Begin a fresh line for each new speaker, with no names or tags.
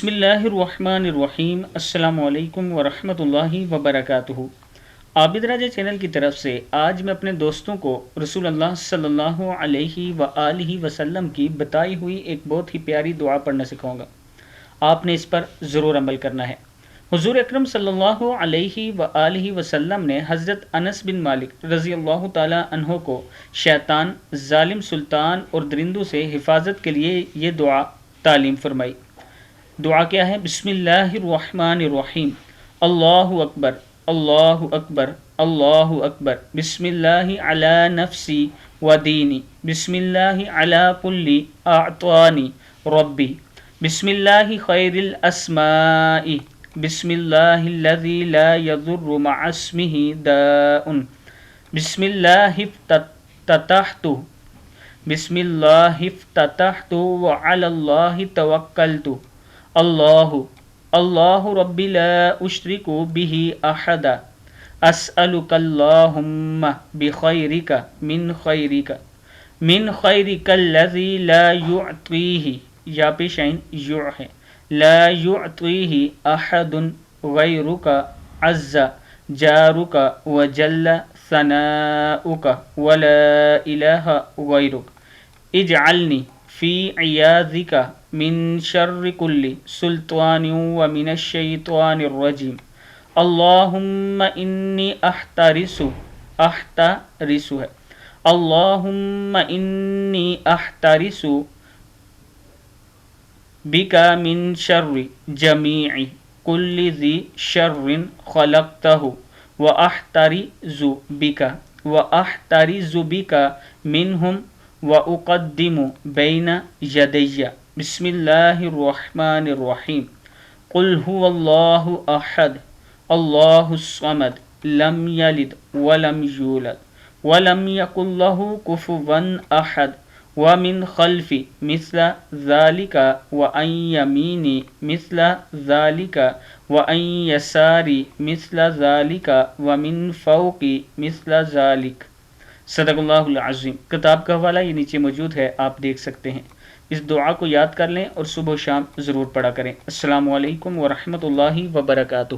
بسم اللہ الرحمن الرحیم۔ السلام علیکم ورحمۃ اللہ وبرکاتہ۔ عابد راجہ چینل کی طرف سے آج میں اپنے دوستوں کو رسول اللہ صلی اللہ علیہ وآلہ وسلم کی بتائی ہوئی ایک بہت ہی پیاری دعا پڑھنا سکھاؤں گا۔ آپ نے اس پر ضرور عمل کرنا ہے۔ حضور اکرم صلی اللہ علیہ وآلہ وسلم نے حضرت انس بن مالک رضی اللہ تعالی عنہ کو شیطان، ظالم سلطان اور درندوں سے حفاظت کے لیے یہ دعا تعلیم فرمائی۔ دعا کیا ہے؟ بسم اللہ الرحمن الرحیم۔ اللہ اکبر، اللہ اکبر، اللہ اکبر۔ بسم اللہ علی نفسی و دینی، بسم اللہ علی کل اعطانی ربی، بسم اللہ خیر الاسماء، بسم اللہ الذی لا یضر مع اسمہ داء، بسم اللہ افتتحت، بسم اللہ افتتحت وعلی اللہ توکلت، اللہ رب لا اشرک بہ احدا، اسألک اللہم بخیرک من خیرک، من خیرک الذی لا یعطیہ، یا پیشین یع ہے، لا یعطیہ احد غیرک عز جارک وجل ثناؤک ولا الہ غیرک، اجعلنی فی عیاذک من شر کل سلطان ومن الشیطان الرجیم، اللہم انی احترس ہے، اللہم انی احترس بک من شر جمیع کل ذی شر خلقتہ واحترز بک منہم واقدم بین یدی، بسم اللہ الرحمن الرحیم۔ قل هو اللہ احد اللہ الصمد لم یلد ولم یولد ولم یکن لہ کفوا احد، ومن خلفی مثل ذلک وعن یمینی مثل ذلک وعن یساری مثل ذلک ومن فوقی مثل ذلک۔ صدق اللہ العظیم۔ کتاب کا حوالہ یہ نیچے موجود ہے، آپ دیکھ سکتے ہیں۔ اس دعا کو یاد کر لیں اور صبح و شام ضرور پڑھا کریں۔ السلام علیکم ورحمۃ اللہ وبرکاتہ۔